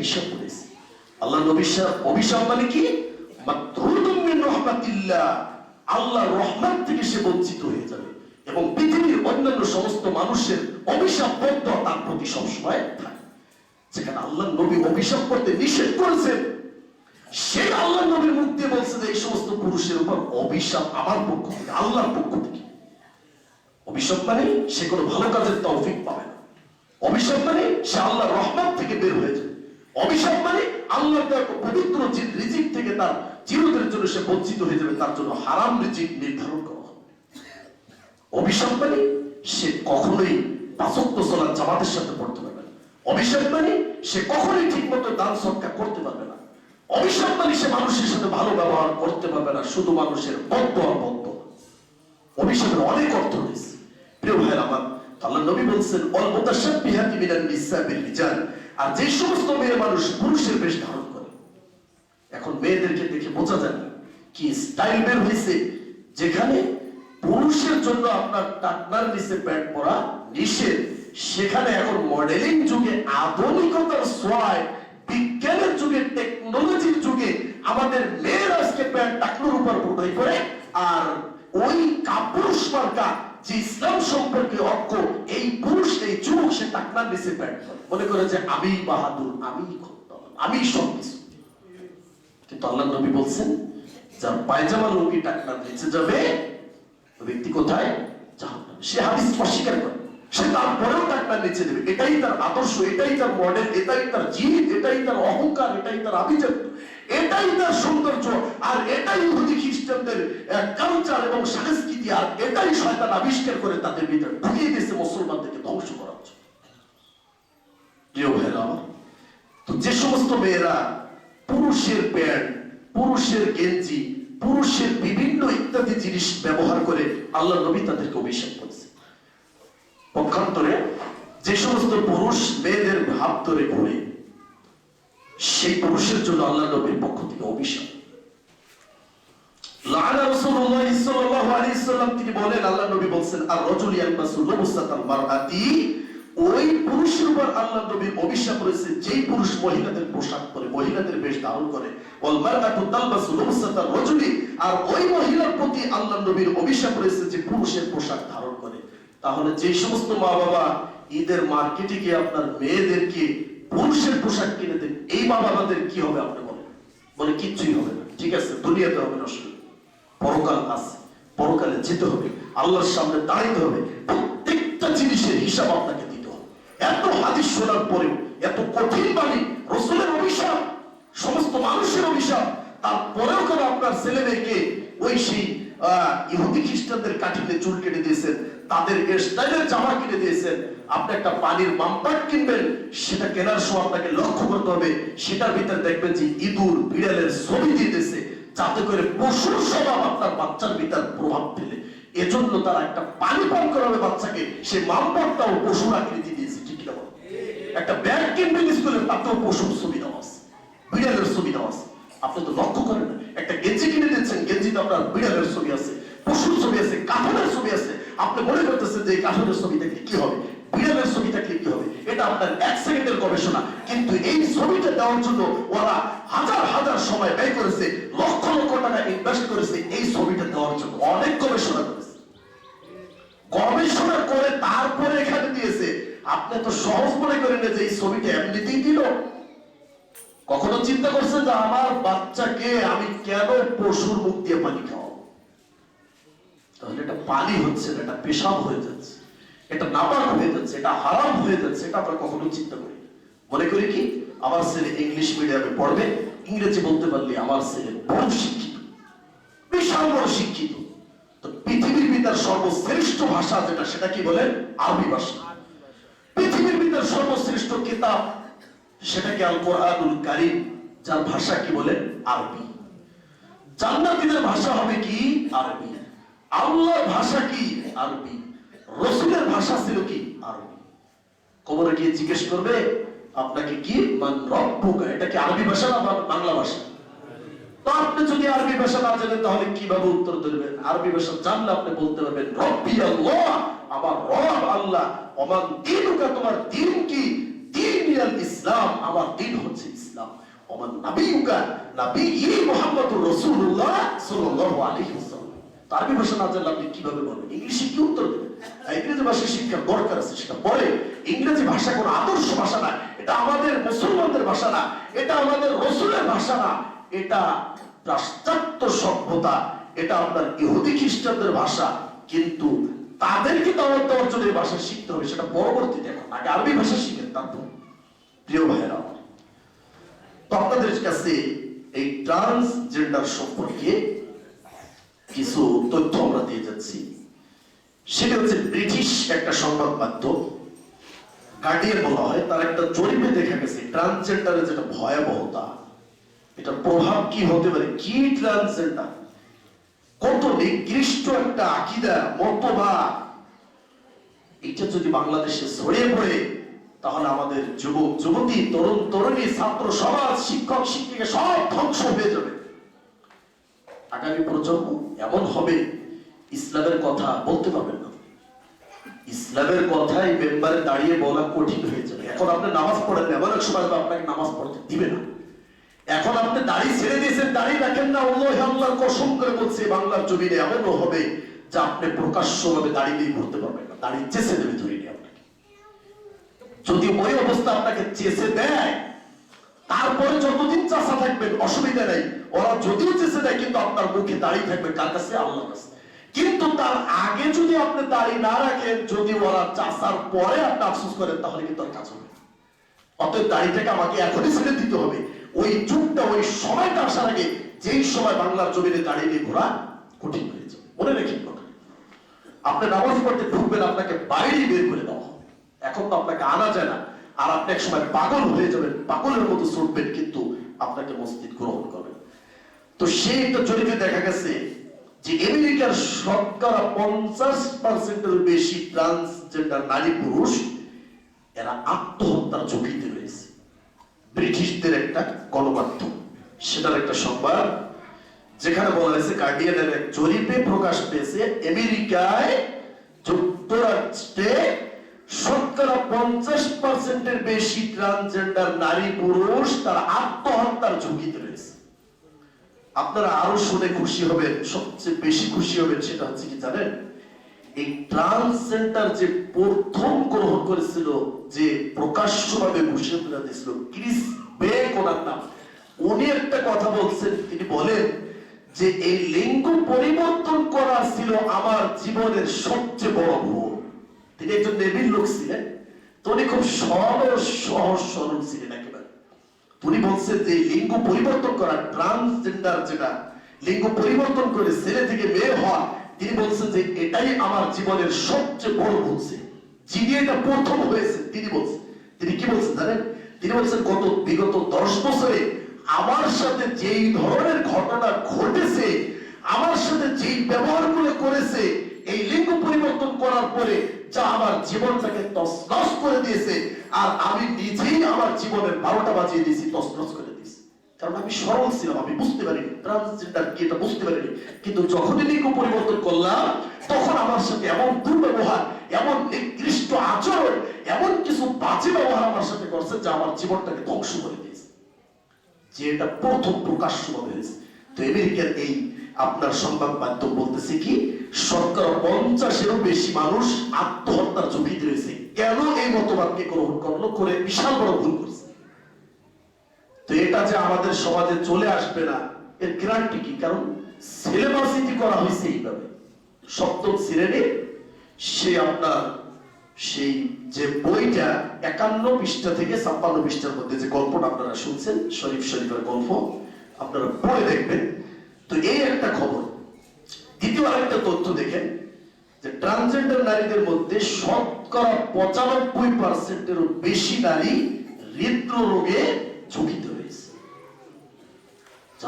অভিশাপ করেছে। আল্লাহ নবী অভিশাপ মানে কি? মাতরুদুম মিন রাহমাতিল্লাহ, আল্লাহর রহমত থেকে সে বঞ্চিত হয়ে যাবে এবং পৃথিবীর অন্যান্য সমস্ত মানুষের অভিশাপ বদ্ধ তার প্রতি সবসময় থাকে। যেখানে আল্লাহ নবী অভিশাপ করতে নিষেধ করেছেন, সেই আল্লাহ নবীর মুখ দিয়ে বলছে যে এই সমস্ত পুরুষের উপর অভিশাপ আমার পক্ষ থেকে, আল্লাহর পক্ষ থেকে। অভিশাপ মানে সে কোনো ভালো কাজের তৌফিক পাবে না। অভিশাপ মানে সে আল্লাহর রহমত থেকে বের হয়ে যাবে। অভিশাপ মানে আল্লাহর দেওয়া পবিত্র রিজিক থেকে তার চিরদিনের জন্য সে বঞ্চিত হয়ে যাবে, তার জন্য হারাম রিজিক নির্ধারণ করা হবে। অভিশাপ মানে সে কখনোই পাঁচ ওয়াক্ত সালাত জামাতের সাথে পড়তে পারবে না। অভিশাপ মানে সে কখনোই ঠিক মতো দান সদকা করতে পারবে না। অভিশাপ মানে সে মানুষের সাথে ভালো ব্যবহার করতে পারবে না, শুধু মানুষের বদদোয়া বদদোয়া। অভিশাপের অনেক অর্থ রয়েছে প্রিয় ভাইয়ের আমার। আল্লাহ নবী বলছেন অল মুতাশাব্বিহাতি মিনান নিসা বির রিজাল, আর যে সমস্ত মেয়ে মানুষ পুরুষের বেশ ধারণ করে। এখন মেয়েদেরকে দেখে বোঝা যায় কি স্টাইল বের হয়েছে, যেখানে পুরুষের জন্য আপনার টাকনার নিচে প্যান্ট পরা নিষেধ, সেখানে এখন মডেলিং যুগে, আধুনিকতার ছোঁয়ায়, বিজ্ঞানের যুগে, টেকনোলজির যুগে আমাদের মেয়েরা আজকে প্যান্ট টাকনুর উপর বোধই করে, আর ওই কাপুরুষ মার্কা যে ইসলাম সম্পর্কে অজ্ঞ এই পুরুষ, এই যুবক, সে টাকনার নিচে প্যান্ট মনে করে যে আমি বাহাদুর, আমি আমি সবকিছু। কিন্তু আল্লাহ নবী বলছেন যার পায়জামা লুঙ্গি টাকনার নিচে যাবে ব্যক্তি কোথায়? জাহান্নামে। সে হাদিস অস্বীকার করে, সে তারপরেও টাকনার নিচে দেবে। এটাই তার আদর্শ, এটাই তার মডেল, এটাই তার জিদ, এটাই তার অহংকার, এটাই তার আভিজাত্য, এটাই তার সৌন্দর্য, আর এটাই ইহুদি খ্রিস্টানদের কালচার এবং সংস্কৃতি, আর এটাই শয়তান আবিষ্কার করে তাদের ভিতরে ঢুকিয়ে দিয়েছে মুসলমানদেরকে ধ্বংস করার জন্য। প্রিয় ভাইরা আমার, তো যে সমস্ত মেয়েরা পুরুষের প্যান্ট, পুরুষের গেঞ্জি, পুরুষের বিভিন্ন ইত্যাদি জিনিস ব্যবহার করে, আল্লাহ নবী তাদেরকে অভিশাপ করেছে। পক্ষান্তরে যে সমস্ত পুরুষ মেয়েদের ভাব ধরে ঘুরে, সেই পুরুষের জন্য আল্লাহ নবীর পক্ষ থেকে অভিশাপ। লাআনা রাসূলুল্লাহ সাল্লাল্লাহু আলাইহি ওয়াসাল্লাম, তিনি বলেন, আল্লাহ নবী বলেন আর রাজুল ইয়ালবাসু লুবসাতাল মারআতি, ওই পুরুষের উপর আল্লাহ নবী অভিশাপ করেছে যেই পুরুষ মহিলাদের পোশাক পরে, মহিলাদের বেশ ধারণ করে। ওয়াল মারআতু তালবাসু লুবসাতাল রাজুলি, আর ওই মহিলার প্রতি আল্লাহ নবীর অভিশাপ করেছে যে পুরুষের পোশাক ধারণ করে। তাহলে যে সমস্ত মা বাবা ঈদের মার্কেটে গিয়ে আপনার মেয়েদেরকে পুরুষের পোশাক কিনে দেন, এই মা বাবাদের কি হবে আপনি বলেন? বলে কিচ্ছুই হবে না। ঠিক আছে, দুনিয়াতে হবে না, পরকাল আছে, পরকালে যেতে হবে, আল্লাহর সামনে দাঁড়াইতে হবে, প্রত্যেকটা জিনিসের হিসাব আপনাকে দিতে হবে। এত হাদিস শোনার পরেও, এত কঠিন বাণী, রাসূলের অভিশাপ, সমস্ত মানুষের অভিশাপ, তারপরেও কেন আপনার ছেলে মেয়েকে ওই সেই ইহুদি খ্রিস্টানদের কাঠিতে চুল কেটে দিয়েছেন, তাদের স্টাইলের জামা কিনে দিয়েছেন? আপনি একটা পানির মামপাট কিনবেন, সেটা কেনার সময় আপনাকে লক্ষ্য করতে হবে সেটার ভিতরে দেখবেন যে ইঁদুর, বিড়ালের ছবি দিতেছে, যাতে করে পশুর স্বভাব আপনার বাচ্চার ভিতর প্রভাব ফেলে। এজন্য তারা একটা পানি পান করাবে বাচ্চাকে, সে মামপাটটাও পশুর আকৃতি দিয়েছে। ঠিক না? একটা ব্যাগ কিনবেন স্কুলে, তাতেও পশুর ছবি দেওয়া আছে, বিড়ালের ছবি দেওয়া আছে। আপনি তো লক্ষ্য করেন না, একটা গেঞ্জি কিনে দিচ্ছেন, গেঞ্জিতে আপনার বিড়ালের ছবি আছে, পশুর ছবি আছে, কাঠনের ছবি আছে। আপনি মনে করতেছেন যে কাঠনের ছবি থাকলে কি হবে, বিড়ালের ছবি থাকলে কি হবে? এটা আপনার এক সেকেন্ডের গবেষণা, কিন্তু এই ছবিটা দেওয়ার জন্য ওরা হাজার হাজার সময় ব্যয় করেছে, লক্ষ লক্ষ টাকা ইনভেস্ট করেছে এই ছবিটা দেওয়ার জন্য। অনেক গবেষণা করেছে, গবেষণা করে তারপরে এখানে দিয়েছে। আপনি তো সহজ মনে করেন যে এই ছবিটা এমনিতেই দিল? কখনো চিন্তা করছে যে আমার বাচ্চাকে আমি কেন পশুর মুখ দিয়ে পানি খাওয়াবো? তাহলে এটা পানি হচ্ছে না, এটা পেশাব হয়ে যাচ্ছে, এটা নাপাক হয়ে যাচ্ছে, এটা হারাম হয়ে যাচ্ছে। এটা আমরা কখনো চিন্তা করি, মনে করি কি আমার ছেলে ইংলিশ মিডিয়ামে পড়বে, ইংরেজি বলতে পারলে আমার ছেলে বড় শিক্ষিত, বিশাল বড় শিক্ষিত। তো পৃথিবীর ভিতর সর্বশ্রেষ্ঠ ভাষা যেটা, সেটা কি বলেন? আরবি ভাষা। পৃথিবীর ভিতর সর্বশ্রেষ্ঠ কিতাব সেটাকে আল কোরআনুল কারীম, যার ভাষা কি বলেন? আরবি। জান্নাতীদের ভাষা হবে কি? আরবি। আল্লাহর ভাষা কি? আরবি। রাসূলের ভাষা ছিল কি? আরবি। কবরে গিয়ে জিজ্ঞেস করবে আপনাকে কি মান রব্বুকা, এটা কি আরবি ভাষা না বাংলা ভাষা? তো আপনি যদি আরবি ভাষা না জানেন তাহলে কিভাবে উত্তর দেবেন? আরবি ভাষা জানলে আপনি বলতে পারবেন রব্বি আল্লাহ, আমার রব আল্লাহ। ওমান দীনুকা, তোমার দ্বীন কি? দীনিয়াল ইসলাম, আমার দিন হচ্ছে ইসলাম। ওমান নাবিয়ুকা, নবী মুহাম্মদুর রাসূলুল্লাহ সাল্লাল্লাহু আলাইহি ওয়াসাল্লাম। আরবি ভাষা না জানলে আপনি কিভাবে বলবেন? ইংলিশে কি উত্তর দেবেন? ইংরেজি ভাষা শিক্ষার দরকার আছে, সেটা পরে। ইংরেজি ভাষা কোনো আদর্শ ভাষা না, এটা আমাদের মুসলমানদের ভাষা না, এটা আমাদের রাসূলের ভাষা না, এটা পাশ্চাত্য সভ্যতা, এটা আপনার ইহুদি খ্রিস্টানদের ভাষা। কিন্তু তাদেরকে দাওয়াত দেওয়ার জন্য এই ভাষা শিখতে হবে, সেটা পরবর্তীতে। এখন আগে আরবি ভাষা শিখেন, তারপর। প্রিয় ভাইয়েরা, তো আপনাদের কাছে এই ট্রান্সজেন্ডার সম্পর্কে কিছু তথ্য আমরা দিয়ে যাচ্ছি। সেটা হচ্ছে ব্রিটিশ একটা সংবাদ মাধ্যম, গার্ডিয়ান বলা হয়, তার একটা জরিপে দেখা গেছে ট্রান্সজেন্ডারের যেটা ভয়াবহতা, এটা প্রভাব কি হতে পারে, কি ট্রান্সজেন্ডার, কত নিকৃষ্ট একটা আকীদা, মতবাদ, এটা যদি বাংলাদেশে ছড়িয়ে পড়ে তাহলে আমাদের যুবক যুবতী, তরুণ তরুণী, ছাত্র সমাজ, শিক্ষক শিক্ষিকা সব ধ্বংস হয়ে যাবে। আগামী প্রজন্ম এমন হবে ইসলামের কথা বলতে পারবেন না। ইসলামের কথাই মেম্বারে দাঁড়িয়ে বলা কঠিন হয়ে যাবে। এখন আপনি নামাজ পড়েন, এমন এক সময় আপনাকে নামাজ পড়তে দিবে না। এখন আপনি দাড়ি ছেড়ে দিয়েছেন, দাড়ি রাখেন না, আল্লাহর কসম করে বলছে বাংলার জমিনে এমনও হবে যে আপনি প্রকাশ্যভাবে দাড়ি দিয়ে ঘুরতে পারবেন না, দাড়ি চেষে দেবে ধরে নিয়ে আপনাকে। যদি ওই অবস্থা আপনাকে চেষে দেয়, তারপরে যতদিন চাষা থাকবেন অসুবিধা নেই, ওরা যদিও চেষে দেয় কিন্তু আপনার মুখে দাঁড়িয়ে থাকবে, কার কাছে? আল্লাহর কাছে। কিন্তু তার আগে যদি আপনি দাড়ি না রাখেন, যদি ওরা চাষার পরে আপনি আফসোস করেন, তাহলে কিন্তু আর কাজ হবে। অতএব দাড়িটাকে আমাকে এখনই ছেড়ে দিতে হবে। ওই যুগটা, ওই সময়টা আসার আগে, যেই সময় বাংলার জমিনে দাঁড়িয়ে নিয়ে ঘোরা কঠিন হয়ে যাবে। মনে রেখেন কথা, আপনি নামাজ পড়তে ঢুকবেন, আপনাকে বাইরে বের করে দেওয়া হবে। এখন তো আপনাকে আনা যায় না, আর আপনি এক সময় পাগল হয়ে যাবেন, পাগলের মতো ছুটবেন, কিন্তু আপনাকে মসজিদ গ্রহণ করবেন। তো সেই একটা জরিপে দেখা গেছে যে আমেরিকার শতকরা 50% বেশি ট্রান্সজেন্ডার নারী পুরুষ এরা আত্মহত্যার ঝুঁকিতে রয়েছে। ব্রিটিশদের একটা গণমাধ্যম, সেটার একটা সংবাদ, যেখানে বলা হয়েছে গার্ডিয়ানের এক জরিপে প্রকাশ পেয়েছে আমেরিকায় যুক্তরাষ্ট্রে শতকরা 50% বেশি ট্রান্সজেন্ডার নারী পুরুষ তারা আত্মহত্যার ঝুঁকিতে রয়েছে। আপনারা আরো শুনে খুশি হবেন, সবচেয়ে বেশি খুশি হবেন, সেটা হচ্ছে কি জানেন? এই ট্রান্সজেন্ডার যে প্রথম গ্রহণ করেছিল, যে প্রকাশ্যভাবে ঘোষণা দিয়েছিল, ক্রিস বেক ওনার নাম, উনি একটা কথা বলছেন। তিনি বলেন যে এই লিঙ্গ পরিবর্তন করা ছিল আমার জীবনের সবচেয়ে বড় ভুল। তিনি একজন নেভির লোক ছিলেন, তো উনি খুব সহজ সরল ছিলেন একেবারে। উনি বলছেন যে লিঙ্গ পরিবর্তন করা, ট্রান্সজেন্ডার যেটা লিঙ্গ পরিবর্তন করে ছেলে থেকে মেয়ে হওয়া, তিনি বলছেন যে এটাই আমার জীবনের সবচেয়ে বড় ভুল ছিল। যিনি এটা প্রথম হয়েছে তিনি বলছেন, তিনি কি বলছেন জানেন? তিনি বলছেন বিগত 10 বছরে আমার সাথে যেই ধরনের ঘটনা ঘটেছে, আমার সাথে যেই ব্যবহারগুলো করেছে এই লিঙ্গ পরিবর্তন করার পরে, যা আমার জীবনটাকে তছনছ করে দিয়েছে, আর আমি নিজেই আমার জীবনের 12টা বাজিয়ে দিয়েছি, তছনছ করে দিয়েছি। কারণ আমি সরল ছিলাম, আমি বুঝতে পারিনি ট্রান্সজেন্ডার কি, এটা বুঝতে পারিনি। কিন্তু যখনই লিঙ্গ পরিবর্তন করলাম, তখন আমার সাথে এমন দুর্ব্যবহার, এমন নিকৃষ্ট আচরণ, এমন কিছু বাজে ব্যবহার আমার সাথে করছে, যা আমার জীবনটাকে ধ্বংস করে দিয়েছে। যে এটা প্রথম প্রকাশ্যভাবে হয়েছে। তো আমেরিকার এই আপনার সংবাদ মাধ্যম বলতেছে কি, শতকরা 50-এরও বেশি মানুষ আত্মহত্যার ঝুঁকিতে রয়েছে। কেন? এই মতবাদকে গ্রহণ করলো, করে বিশাল বড় ভুল করছে। তো এটা যে আমাদের সমাজে চলে আসবে না, এর গ্যারান্টি কি? কারণ সিলেবাসই করা হয়েছে এইভাবে। 7ম শ্রেণী সে আপনার সেই যে বইটা 51 পৃষ্ঠা থেকে 56 পৃষ্ঠার মধ্যে যে গল্পটা আপনারা শুনছেন, শরীফের গল্প, আপনারা পড়ে দেখবেন। তো এই একটা খবর। দ্বিতীয় আরেকটা তথ্য দেখেন যে ট্রান্সজেন্ডার নারীদের মধ্যে শতকরা 95%-এরও বেশি নারী হৃদরোগে ঝুঁকিতে রয়েছে।